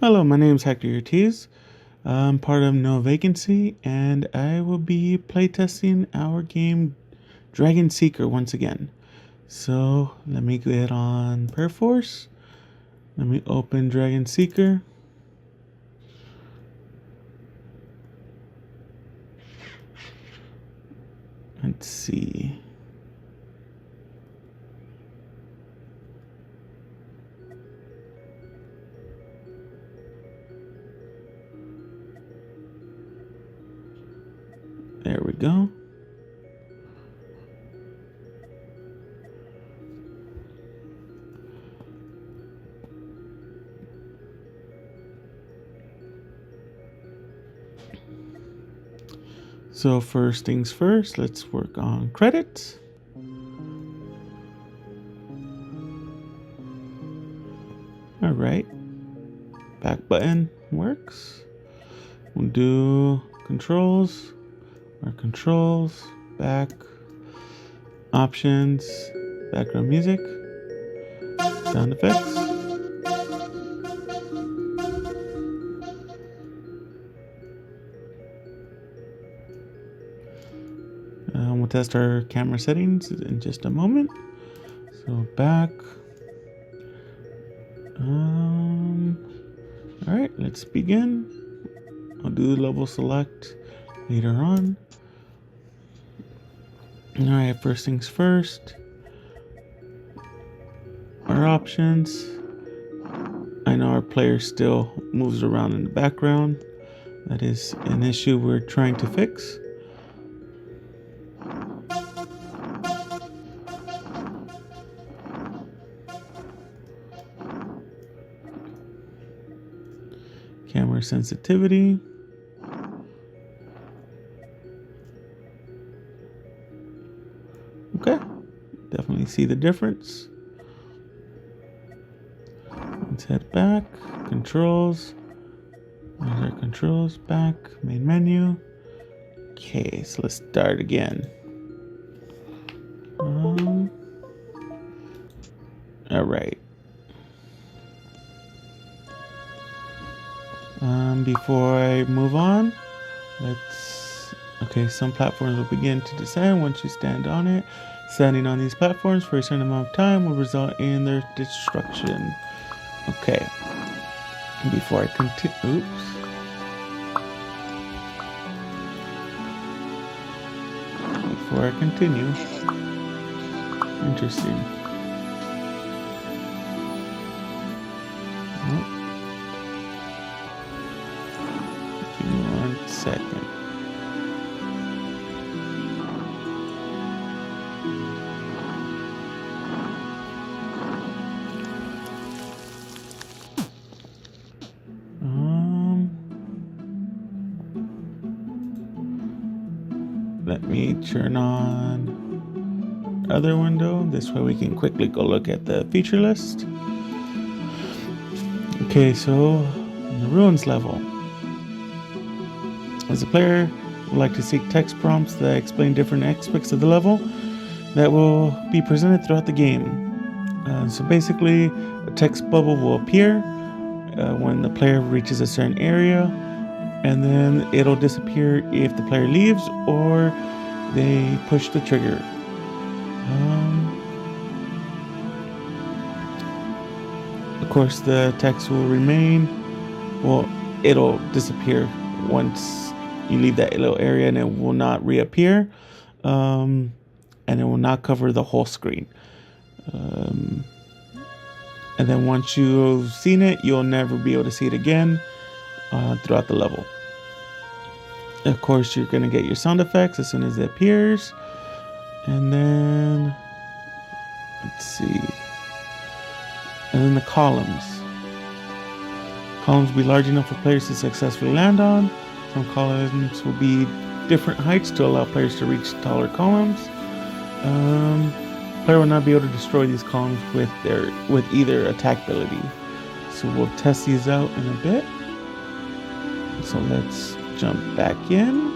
Hello, my name is Hector Ortiz. I'm part of No Vacancy, and I will be playtesting our game Dragon Seeker once again. So let me get on Perforce. Let me open Dragon Seeker. Let's see. There we go. So first things first, let's work on credits. All right. Back button works. We'll do controls. Our controls, back, options, background music, sound effects. We'll test our camera settings in just a moment. So back. All right, let's begin. I'll do level select later on. All right, first things first. Our options. I know our player still moves around in the background. That is an issue we're trying to fix. Camera sensitivity. Okay, definitely see the difference. Let's head back, controls. There's our controls, back, main menu. Okay, so let's start again. All right. Before I move on, okay, some platforms will begin to descend once you stand on it. Standing on these platforms for a certain amount of time will result in their destruction. Okay. Before I continue, Before I continue, interesting. Oh. Give me 1 second. Let me turn on other window. This way we can quickly go look at the feature list. Okay, so in the ruins level, as a player would like to seek text prompts that explain different aspects of the level that will be presented throughout the game. So basically, a text bubble will appear when the player reaches a certain area, and then it'll disappear if the player leaves or they push the trigger. Of course, the text will remain. Well, it'll disappear once you leave that little area, and it will not reappear, and it will not cover the whole screen. And then once you've seen it, you'll never be able to see it again throughout the level. Of course, you're going to get your sound effects as soon as it appears. And then, let's see. And then the columns. Columns will be large enough for players to successfully land on. Some columns will be different heights to allow players to reach taller columns. Player will not be able to destroy these columns with either attack ability. So we'll test these out in a bit. So let's jump back in.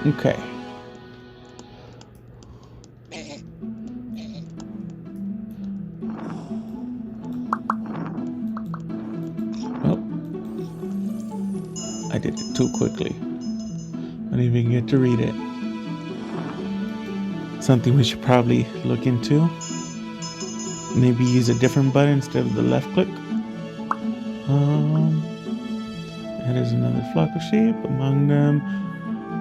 Okay. I did it too quickly. I didn't even get to read it. Something we should probably look into. Maybe use a different button instead of the left click. That is another flock of sheep. Among them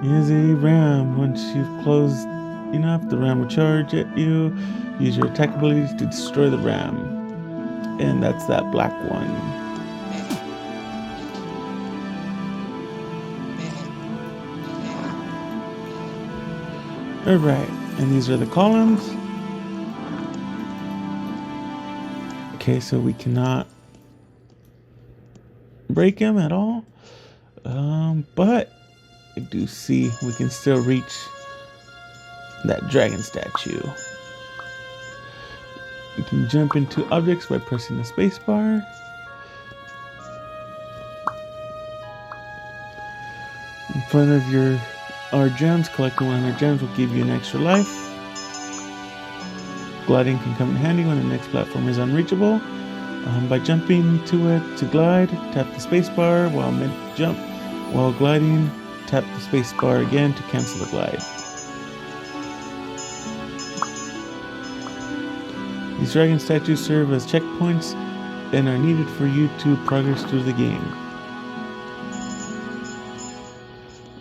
is a ram. Once you've closed enough, the ram will charge at you. Use your attack abilities to destroy the ram. And that's that black one. Alright, and these are the columns. Okay, so we cannot break him at all. But I do see we can still reach that dragon statue. You can jump into objects by pressing the space bar. In front of our gems, collecting 100 gems will give you an extra life. Gliding can come in handy when the next platform is unreachable. By jumping to it to glide, tap the space bar while mid-jump. While gliding, tap the space bar again to cancel the glide. These dragon statues serve as checkpoints and are needed for you to progress through the game.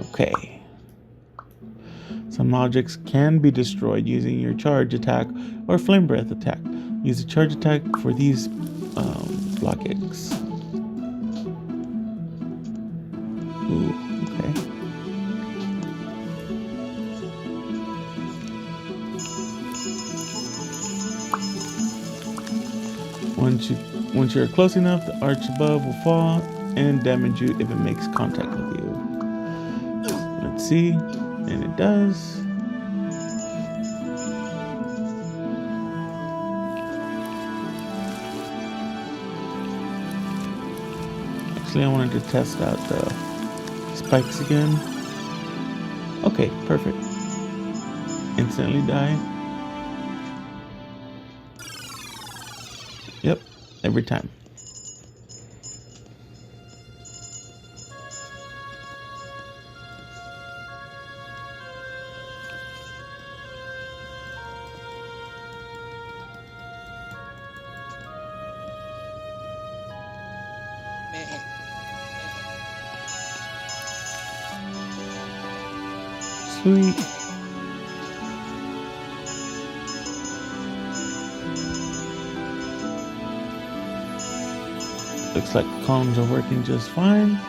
Okay. Some objects can be destroyed using your charge attack or flame breath attack. Use a charge attack for these block eggs. Ooh, okay. Once you're close enough, the arch above will fall and damage you if it makes contact with you. Let's see, and it does. Actually, I wanted to test out the spikes again. Okay, perfect. Instantly die. Yep, every time. Sweet. Looks like the columns are working just fine.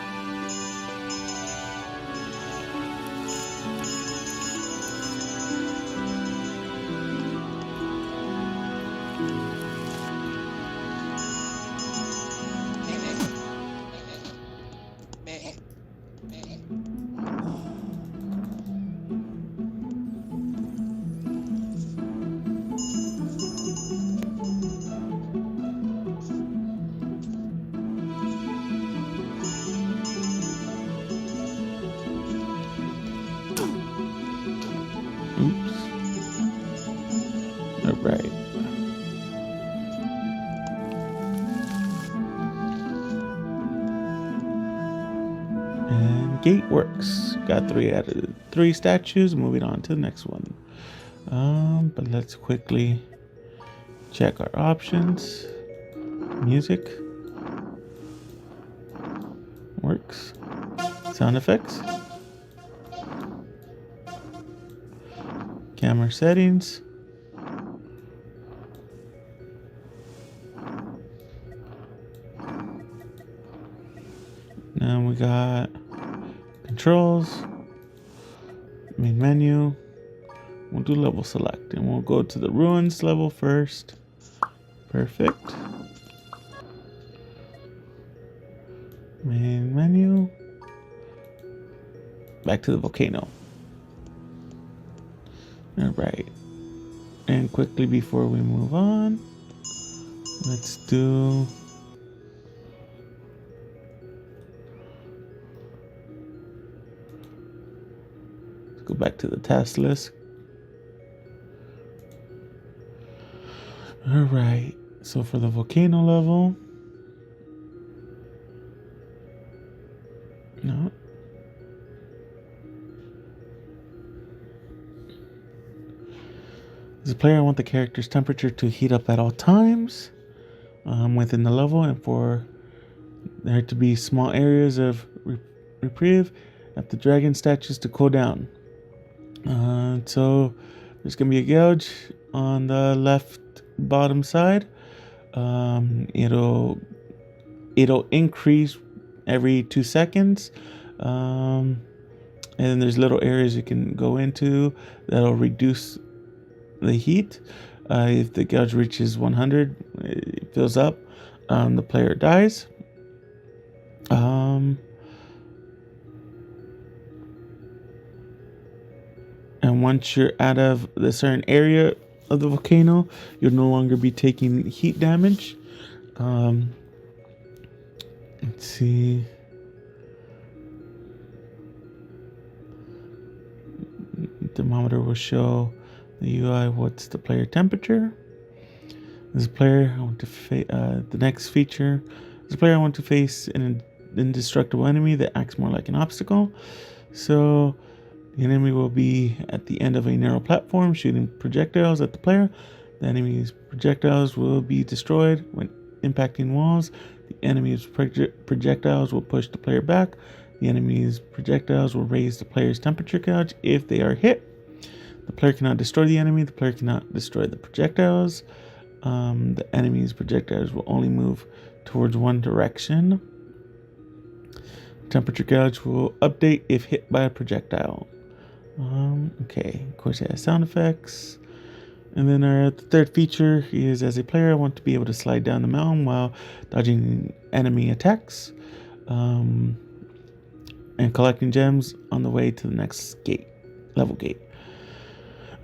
Oops. All right. And gate works. Got 3 out of 3 statues. Moving on to the next one. But let's quickly check our options. Music works. Sound effects. Camera settings. Now we got controls, main menu. We'll do level select and we'll go to the ruins level first. Perfect. Main menu. Back to the volcano. All right. And quickly before we move on, let's do go back to the task list. All right. So for the volcano level, no, As a player, I want the character's temperature to heat up at all times within the level, and for there to be small areas of reprieve at the dragon statues to cool down. So there's going to be a gouge on the left bottom side. It'll increase every 2 seconds. And then there's little areas you can go into that'll reduce the heat. If the gouge reaches 100, it fills up, the player dies. And once you're out of the certain area of the volcano, you'll no longer be taking heat damage. Let's see. Thermometer will show the UI what's the player temperature. As a player, I want to the next feature. As a player, I want to face an indestructible enemy that acts more like an obstacle. So the enemy will be at the end of a narrow platform, shooting projectiles at the player. The enemy's projectiles will be destroyed when impacting walls. The enemy's projectiles will push the player back. The enemy's projectiles will raise the player's temperature gauge if they are hit. The player cannot destroy the enemy. The player cannot destroy the projectiles. The enemy's projectiles will only move towards one direction. Temperature gauge will update if hit by a projectile. Okay, of course it has sound effects. And then the third feature is, as a player, I want to be able to slide down the mountain while dodging enemy attacks. And collecting gems on the way to the next level gate.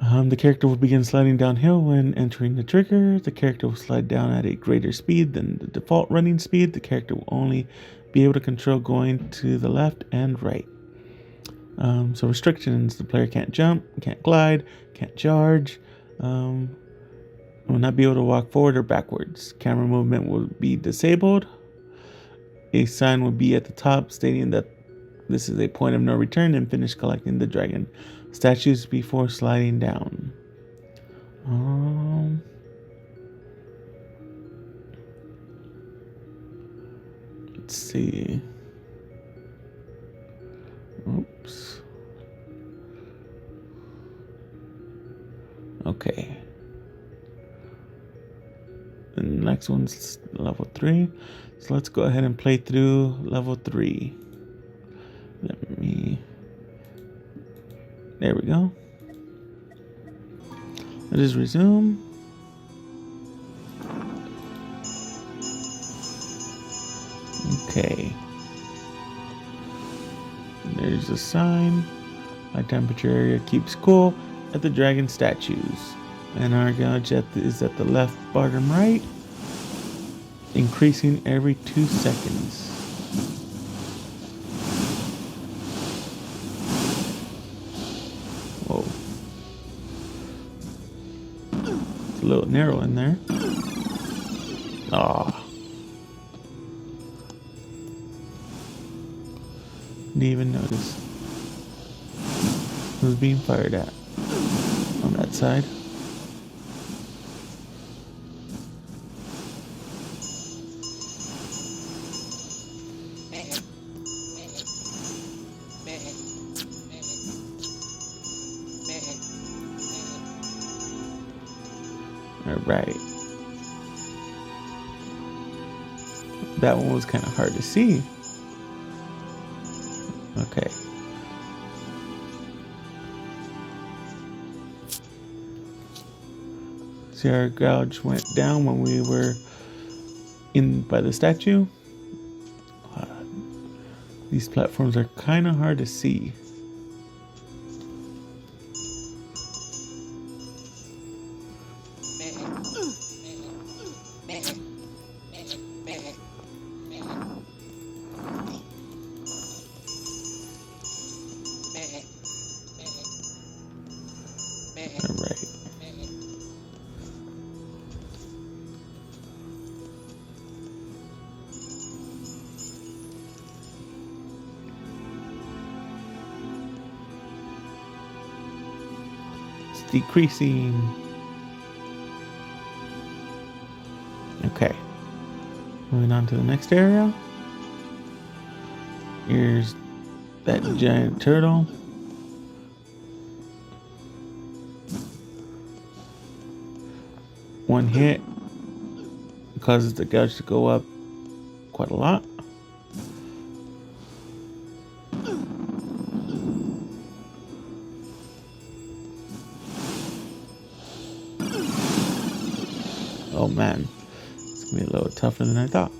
The character will begin sliding downhill when entering the trigger. The character will slide down at a greater speed than the default running speed. The character will only be able to control going to the left and right. So restrictions: the player can't jump, can't glide, can't charge, will not be able to walk forward or backwards. Camera movement will be disabled. A sign will be at the top stating that this is a point of no return and finish collecting the dragon statues before sliding down. Let's see. Oops. Okay. The next one's level 3. So let's go ahead and play through level 3. There we go. Let us resume. Okay. There's a sign. My temperature area keeps cool at the dragon statues. And our gauge is at the left bottom right, increasing every 2 seconds. Whoa. It's a little narrow in there. Ah. Didn't even notice who's being fired at on that side. Alright. That one was kind of hard to see. Okay. See, our gouge went down when we were in by the statue. These platforms are kind of hard to see. Alright. It's decreasing. Okay. Moving on to the next area. Here's that giant turtle. One hit causes the gouge to go up quite a lot. Oh man, it's gonna be a little tougher than I thought.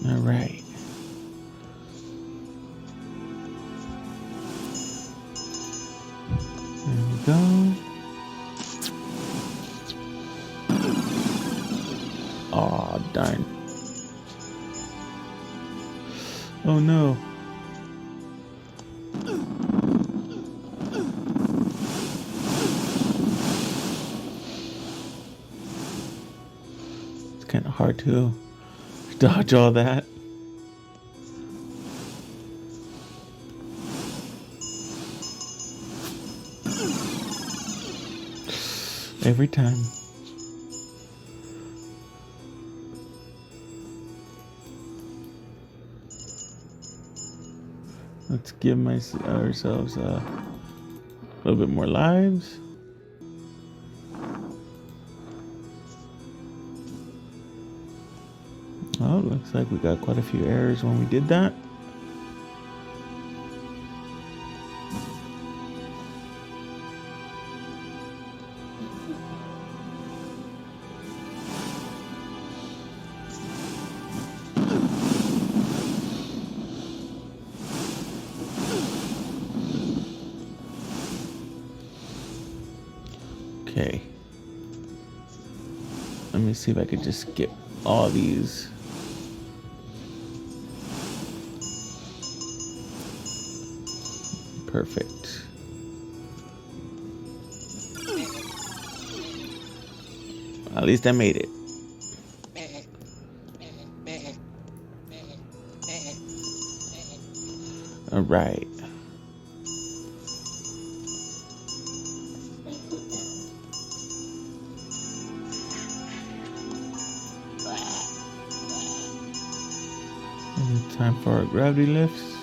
All right. There we go. Aw, darn. Oh no. It's kind of hard to dodge all that. Every time. Let's give ourselves a little bit more lives. Oh, looks like we got quite a few errors when we did that. Okay. Let me see if I could just skip all these. Perfect. At least I made it. All right. Time for our gravity lifts.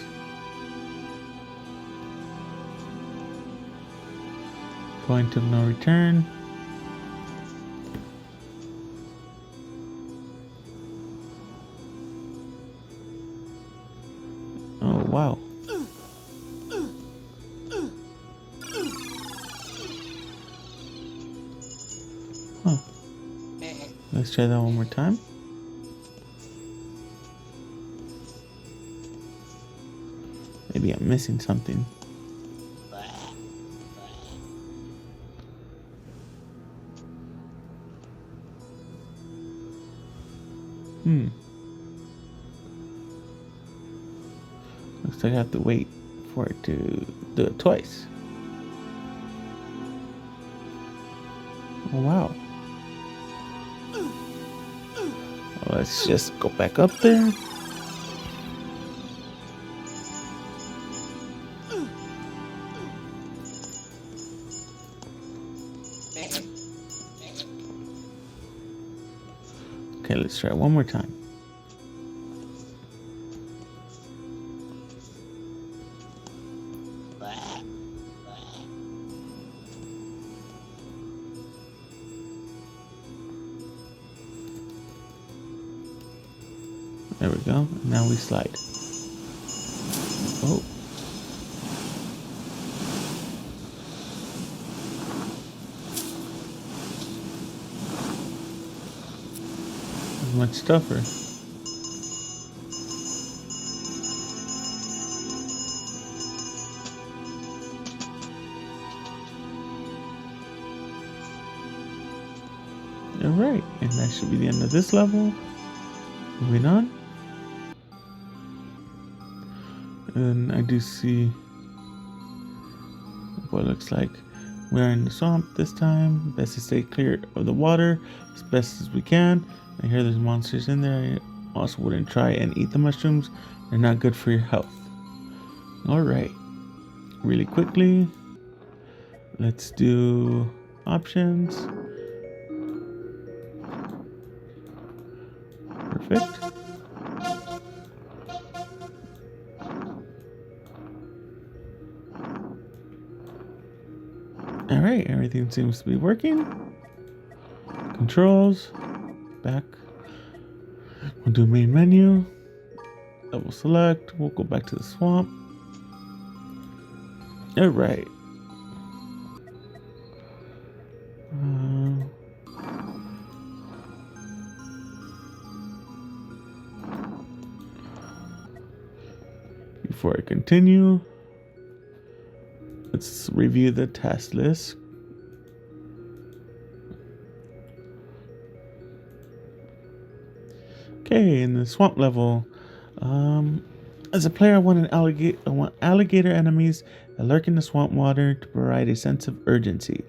Point of no return. Oh wow. Huh. Let's try that one more time. Maybe I'm missing something. Looks like I have to wait for it to do it twice. Oh wow. Let's just go back up there. Okay, let's try one more time. There we go. Now we slide. Oh. It's much tougher. Alright, and that should be the end of this level. Moving on. And I do see what it looks like. We're in the swamp this time. Best to stay clear of the water as best as we can. I hear there's monsters in there. I Also wouldn't try and eat the mushrooms. They're not good for your health. Alright. Really quickly, let's do options. Perfect. Alright, everything seems to be working. Controls. Back. We'll do main menu. Double select. We'll go back to the swamp. Alright. Before I continue, let's review the task list. Okay, in the swamp level, as a player, I want alligator enemies that lurk in the swamp water to provide a sense of urgency.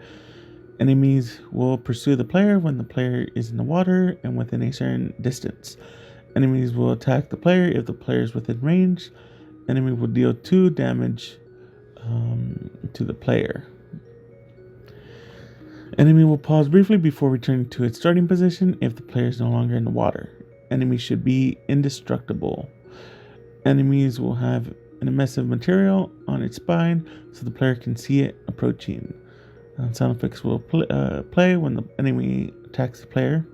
Enemies will pursue the player when the player is in the water and within a certain distance. Enemies will attack the player if the player is within range. Enemy will deal 2 damage to the player. Enemy will pause briefly before returning to its starting position if the player is no longer in the water. Enemies should be indestructible. Enemies will have an emissive material on its spine so the player can see it approaching. Sound effects will play when the enemy attacks the player.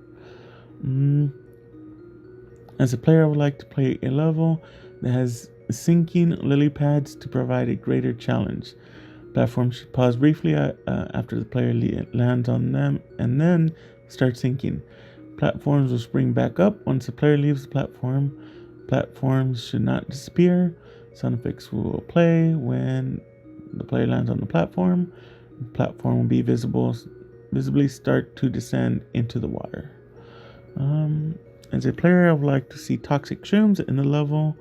As a player, I would like to play a level that has sinking lily pads to provide a greater challenge. Platforms should pause briefly after the player lands on them and then start sinking. Platforms will spring back up once the player leaves the platform. Platforms should not disappear. Sound effects will play when the player lands on the platform. The platform will be visibly start to descend into the water. As a player, I would like to see toxic shrooms in the level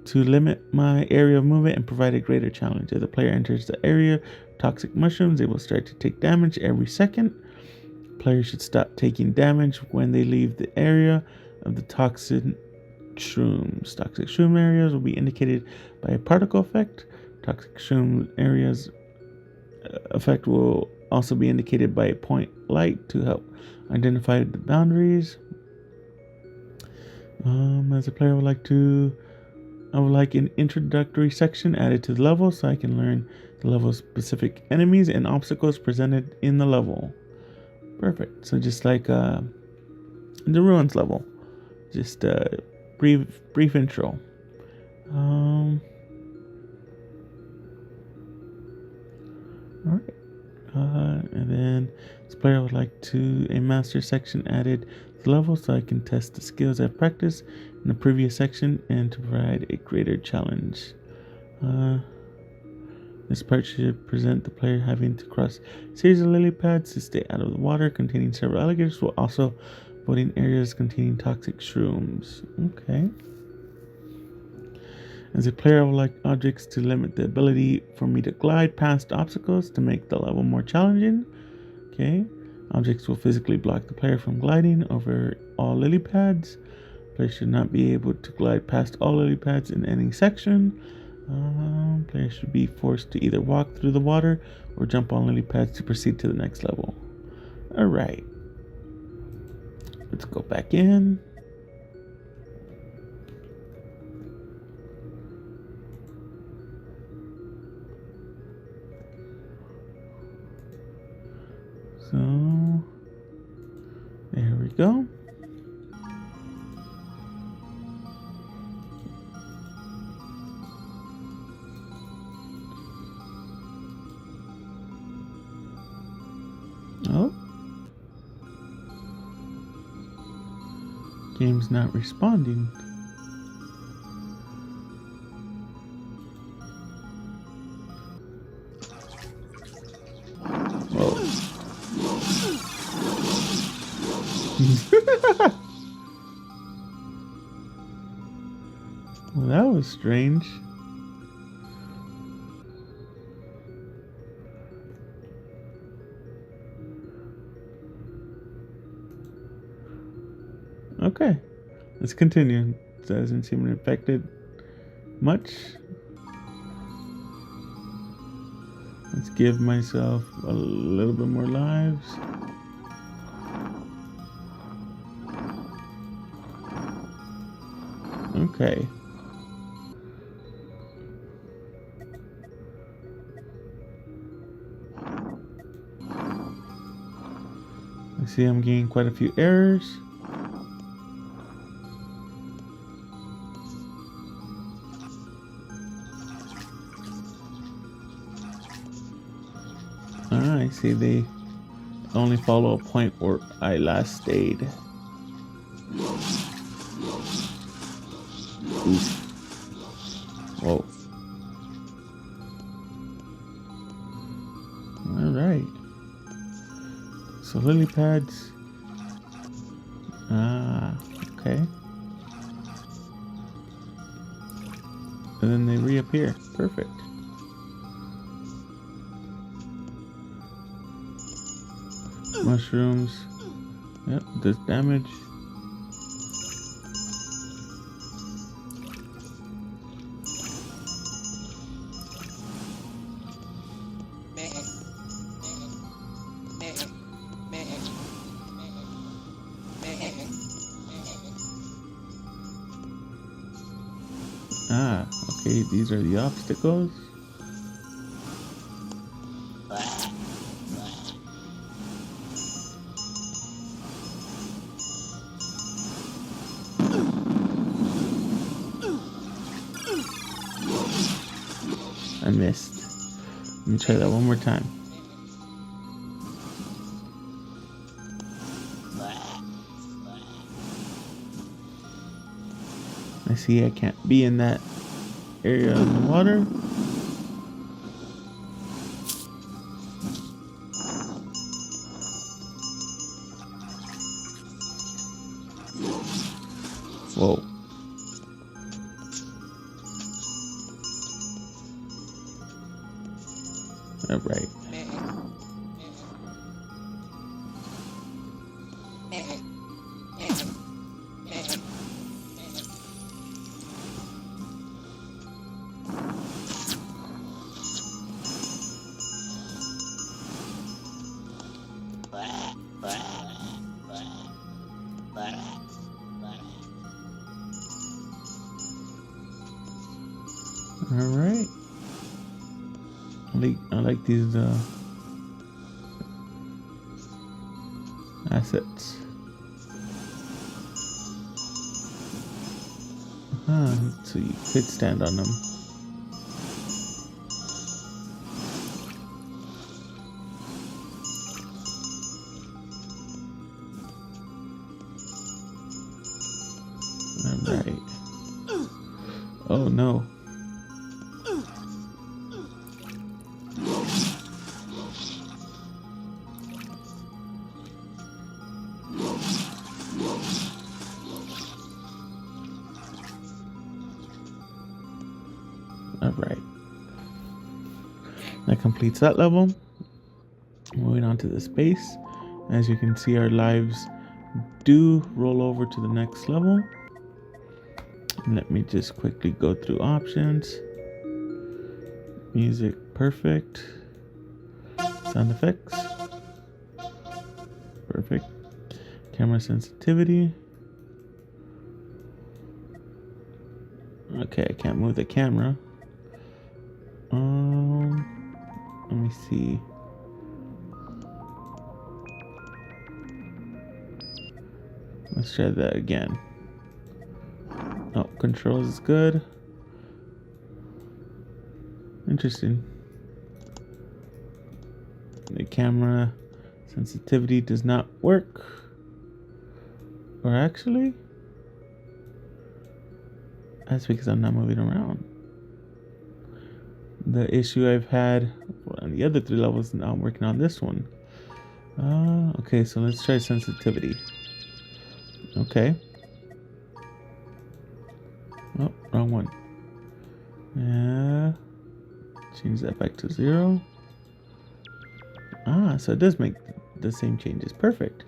to limit my area of movement and provide a greater challenge. If the player enters the area, toxic mushrooms, they will start to take damage every second. Players should stop taking damage when they leave the area of the toxic shrooms. Toxic shroom areas will be indicated by a particle effect. Toxic shroom areas effect will also be indicated by a point light to help identify the boundaries. As a player, I would like an introductory section added to the level so I can learn the level's specific enemies and obstacles presented in the level. Perfect. So just like in the ruins level, just a brief intro. All right. And then this player would like a master section added to the level so I can test the skills I've practiced in the previous section and to provide a greater challenge. This part should present the player having to cross a series of lily pads to stay out of the water containing several alligators, while also avoiding areas containing toxic shrooms. Okay. As a player, I would like objects to limit the ability for me to glide past obstacles to make the level more challenging. Okay. Objects will physically block the player from gliding over all lily pads. Player should not be able to glide past all lily pads in any section. Players should be forced to either walk through the water or jump on lily pads to proceed to the next level. Alright. Let's go back in. So, there we go. Oh. Game's not responding. Whoa. Well, that was strange. Okay, Let's continue. Doesn't seem infected much. Let's give myself a little bit more lives. Okay. I see I'm getting quite a few errors. I see they only follow a point where I last stayed. Oof. Whoa. Alright. So lily pads. Okay. And then they reappear. Perfect. Mushrooms. Yep, does damage. Okay, these are the obstacles. I missed. Let me try that one more time. I see I can't be in that area of the water. Whoa. All right. All right. I like these assets. So you could stand on them. All right. Oh no. Alright. That completes that level. Moving on to the space. As you can see, our lives do roll over to the next level. Let me just quickly go through options. Music, perfect. Sound effects. Perfect. Camera sensitivity. Okay, I can't move the camera. Let me see. Let's try that again. Oh, controls is good. Interesting. The camera sensitivity does not work. Or actually, that's because I'm not moving around. The issue I've had on the other 3 levels, now I'm working on this one. Okay, so let's try sensitivity. Okay. Oh, wrong one. Yeah. Change that back to 0. So it does make the same changes. Perfect.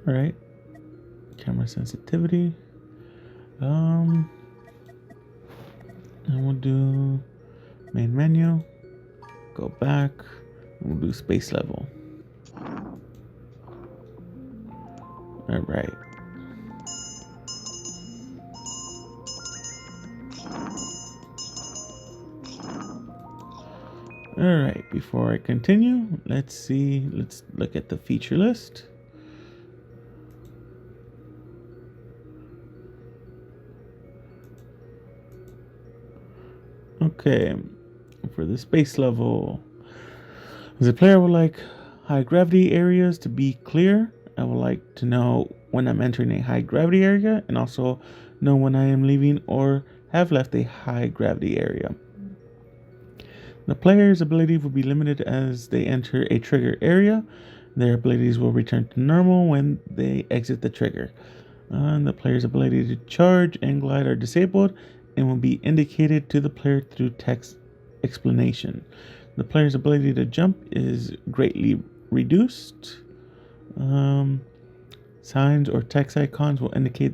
All right. Camera sensitivity. And we'll do main menu, go back, and we'll do space level. All right. All right, before I continue, let's look at the feature list. Okay, for the space level, the player would like high gravity areas to be clear. I would like to know when I'm entering a high gravity area and also know when I am leaving or have left a high gravity area. The player's ability will be limited as they enter a trigger area. Their abilities will return to normal when they exit the trigger. The player's ability to charge and glide are disabled and will be indicated to the player through text explanation. The player's ability to jump is greatly reduced. Signs or text icons will indicate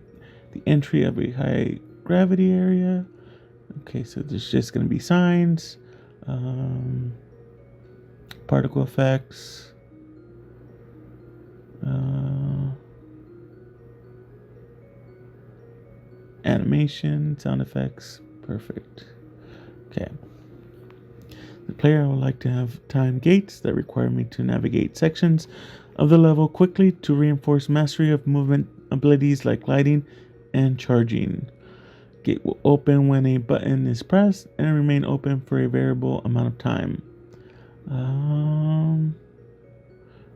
the entry of a high gravity area. Okay, so there's just going to be signs, particle effects, animation, sound effects. Perfect. Okay. The player would like to have time gates that require me to navigate sections of the level quickly to reinforce mastery of movement abilities like gliding and charging. Gate will open when a button is pressed and remain open for a variable amount of time.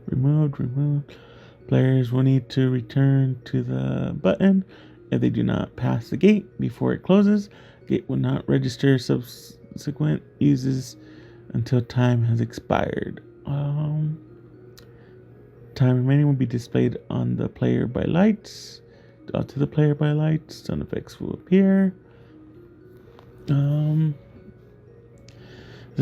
Removed. Players will need to return to the button if they do not pass the gate before it closes. Gate will not register subsequent uses until time has expired. Time remaining will be displayed on the player by lights. To the player by lights, sound effects will appear. The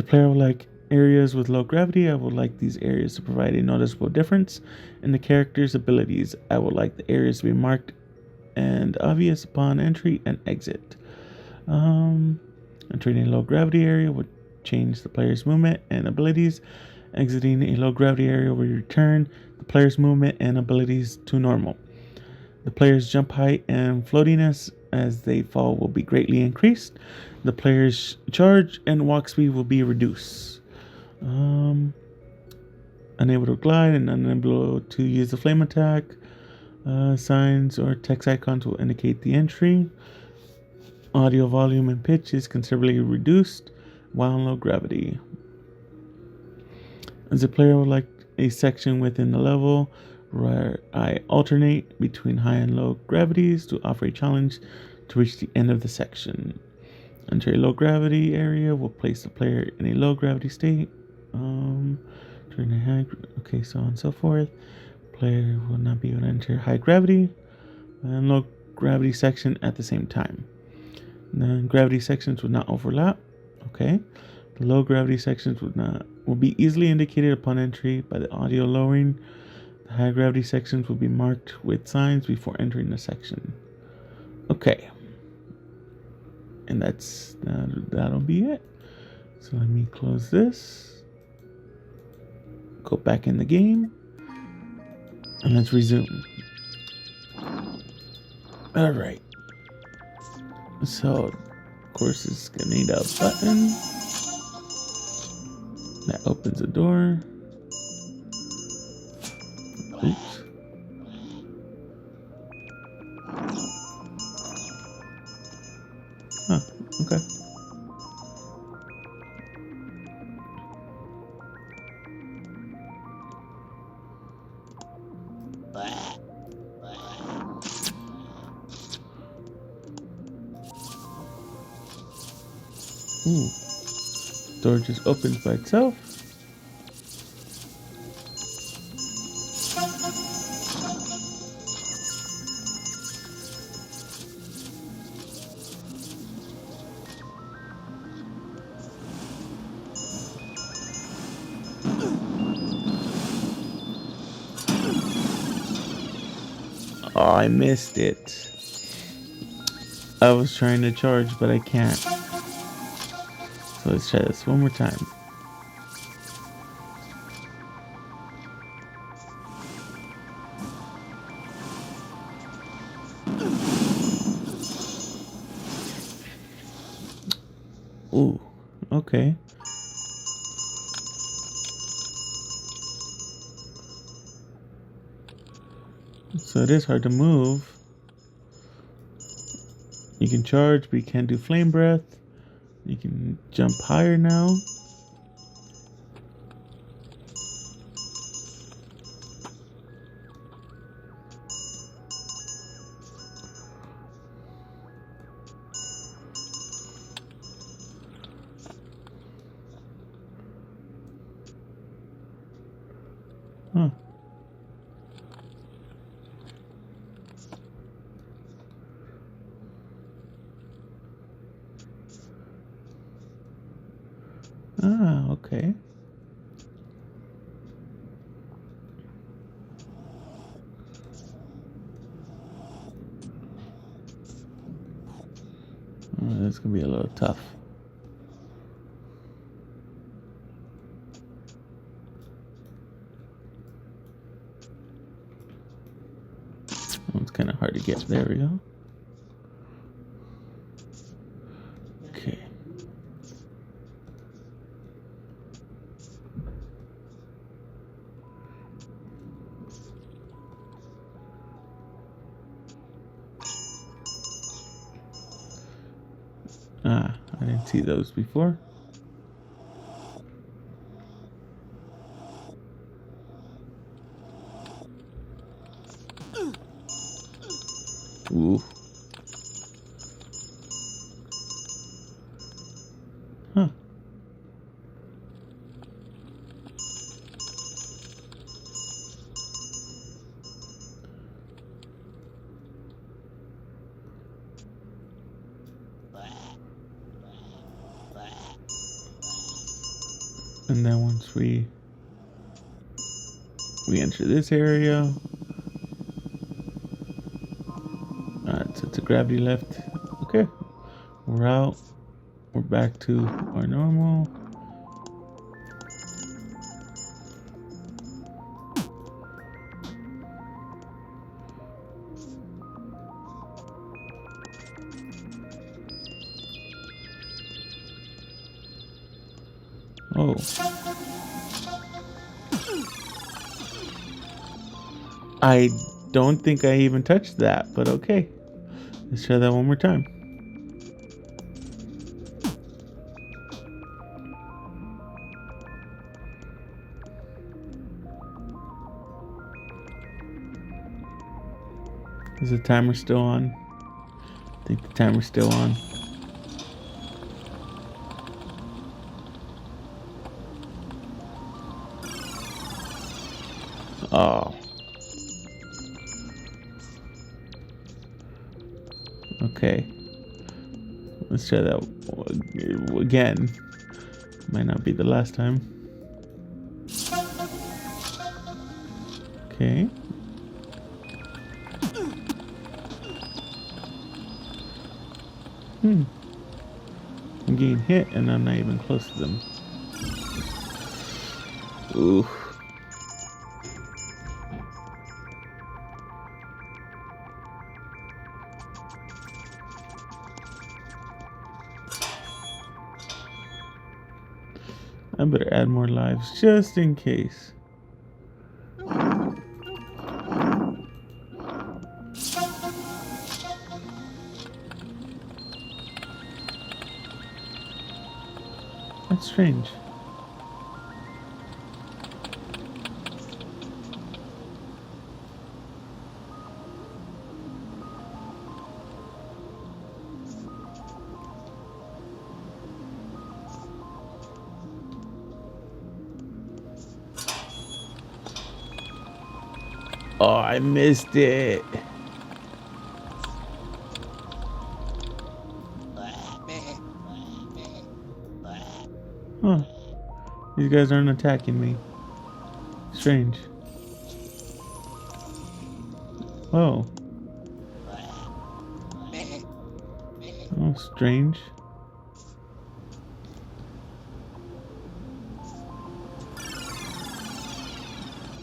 player will like areas with low gravity. I would like these areas to provide a noticeable difference in the character's abilities. I would like the areas to be marked and obvious upon entry and exit. Entering a low gravity area would change the player's movement and abilities. Exiting a low gravity area will return the player's movement and abilities to normal. The player's jump height and floatiness as they fall will be greatly increased. The player's charge and walk speed will be reduced. Unable to glide and unable to use the flame attack. Signs or text icons will indicate the entry. Audio volume and pitch is considerably reduced while in low gravity. As the player would like a section within the level where I alternate between high and low gravities to offer a challenge to reach the end of the section. Enter a low gravity area will place the player in a low gravity state. During a high, okay, so on and so forth. Player will not be able to enter high gravity and low gravity section at the same time. The gravity sections would not overlap. Okay, the low gravity sections will be easily indicated upon entry by the audio lowering. The high gravity sections will be marked with signs before entering the section. Okay, and that'll be it. So let me close this. Go back in the game. And let's resume. Alright. So, of course, it's gonna need a button. That opens the door. Oops. Huh, okay. Ooh. Door just opens by itself. Oh, I missed it. I was trying to charge, but I can't. So let's try this one more time. Ooh, okay. So it is hard to move. You can charge, but you can't do flame breath. You can jump higher now. Huh. Ah, okay. Oh, that's gonna be a little tough. Oh, it's kind of hard to get. There we go. Okay. Ah, I didn't see those before. Ooh. Huh. And then once we enter this area, so it's a gravity left. Okay, we're out. We're back to our normal. Oh. I don't think I even touched that, but okay. Let's try that one more time. Is the timer still on? I think the timer's still on. Oh. Okay. Let's try that again. Might not be the last time. Okay. I'm getting hit and I'm not even close to them. Ooh. I better add more lives just in case. That's strange. Oh, I missed it. Huh. These guys aren't attacking me. Strange. Oh. Oh, strange.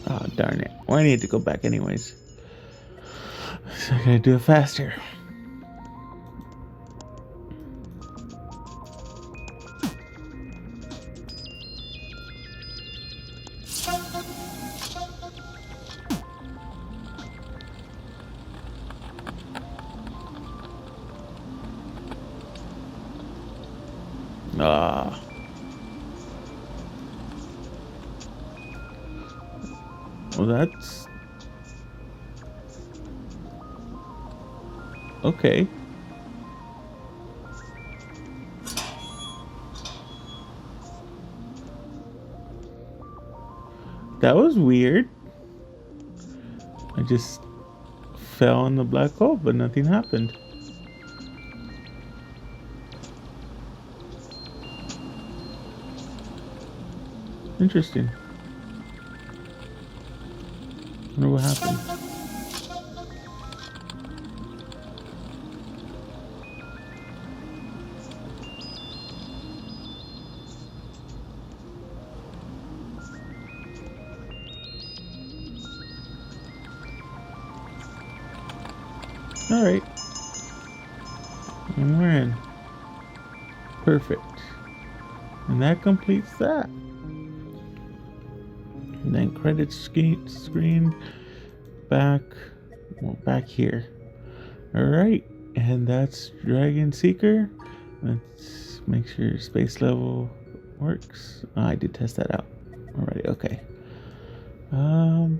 Oh, darn it. Well, I need to go back anyways. So I gotta do it faster. Ah. Well, that's... okay. That was weird. I just fell in the black hole, but nothing happened. Interesting. Wonder what happened. Alright. And we're in. Perfect. And that completes that. And then credits screen back, well, back here. Alright. And that's Dragon Seeker. Let's make sure space level works. Oh, I did test that out already. Okay. And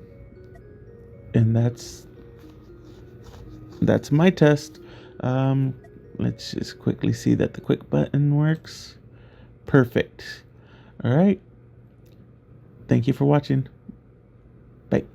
that's my test. Let's just quickly see that the quick button works. Perfect. All right. Thank you for watching. Bye.